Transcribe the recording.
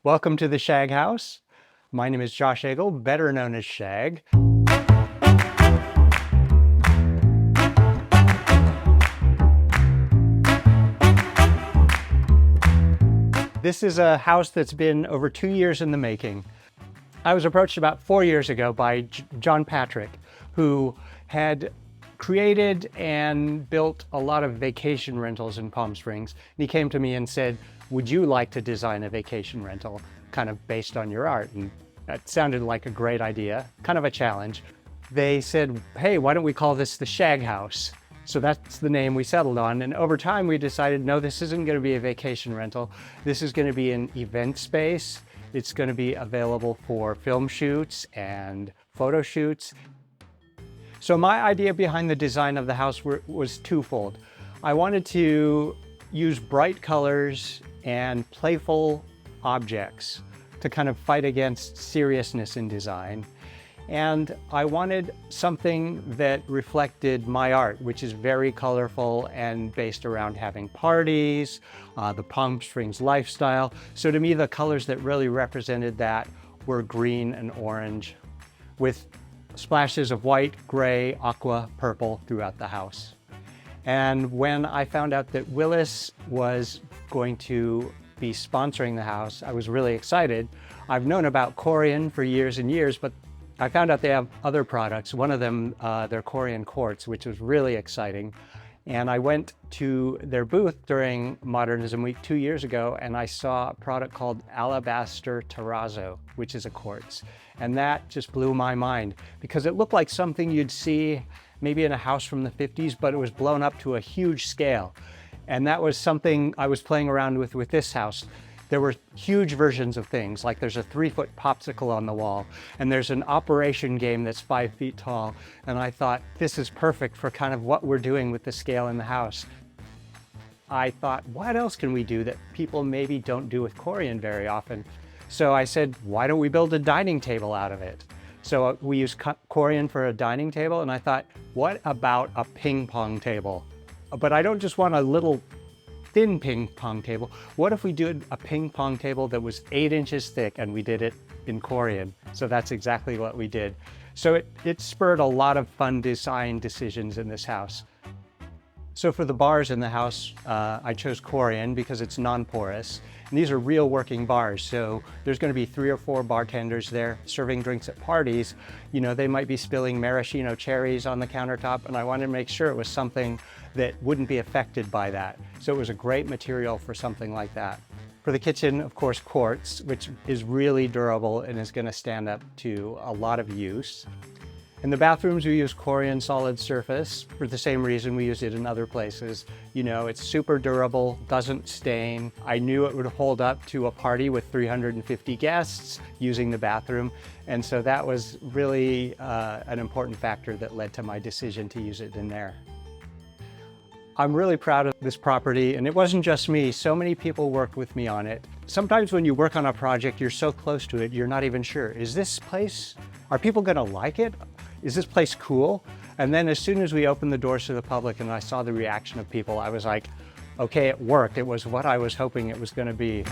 Welcome to the Shag House. My name is Josh Eagle, better known as Shag. This is a house that's been over 2 years in the making. I was approached about 4 years ago by John Patrick, who had created and built a lot of vacation rentals in Palm Springs. And he came to me and said, would you like to design a vacation rental kind of based on your art? And that sounded like a great idea, kind of a challenge. They said, hey, why don't we call this the Shag House? So that's the name we settled on. And over time we decided, no, this isn't going to be a vacation rental. This is going to be an event space. It's going to be available for film shoots and photo shoots. So my idea behind the design of the house was twofold. I wanted to use bright colors and playful objects to kind of fight against seriousness in design. And I wanted something that reflected my art, which is very colorful and based around having parties, the Palm Springs lifestyle. So to me, the colors that really represented that were green and orange, with splashes of white, gray, aqua, purple throughout the house. And when I found out that Willis was going to be sponsoring the house, I was really excited. I've known about Corian for years and years, but I found out they have other products. One of them, their Corian Quartz, which was really exciting. And I went to their booth during Modernism Week 2 years ago, and I saw a product called Alabaster Terrazzo, which is a quartz. And that just blew my mind because it looked like something you'd see maybe in a house from the 50s, but it was blown up to a huge scale. And that was something I was playing around with this house. There were huge versions of things, like there's a 3-foot popsicle on the wall, and there's an operation game that's 5 feet tall. And I thought, this is perfect for kind of what we're doing with the scale in the house. I thought, what else can we do that people maybe don't do with Corian very often? So I said, why don't we build a dining table out of it? So we used Corian for a dining table, and I thought, what about a ping pong table? But I don't just want a little thin ping pong table. What if we did a ping pong table that was 8 inches thick and we did it in Corian? So that's exactly what we did. So it spurred a lot of fun design decisions in this house. So for the bars in the house, I chose Corian because it's non-porous. And these are real working bars. So there's going to be 3 or 4 bartenders there serving drinks at parties. You know, they might be spilling maraschino cherries on the countertop, and I wanted to make sure it was something that wouldn't be affected by that. So it was a great material for something like that. For the kitchen, of course, quartz, which is really durable and is going to stand up to a lot of use. In the bathrooms, we use Corian solid surface for the same reason we use it in other places. You know, it's super durable, doesn't stain. I knew it would hold up to a party with 350 guests using the bathroom. And so that was really an important factor that led to my decision to use it in there. I'm really proud of this property, and it wasn't just me. So many people worked with me on it. Sometimes when you work on a project, you're so close to it, you're not even sure. Is this place, are people gonna like it? Is this place cool? And then as soon as we opened the doors to the public and I saw the reaction of people, I was like, okay, it worked. It was what I was hoping it was gonna be.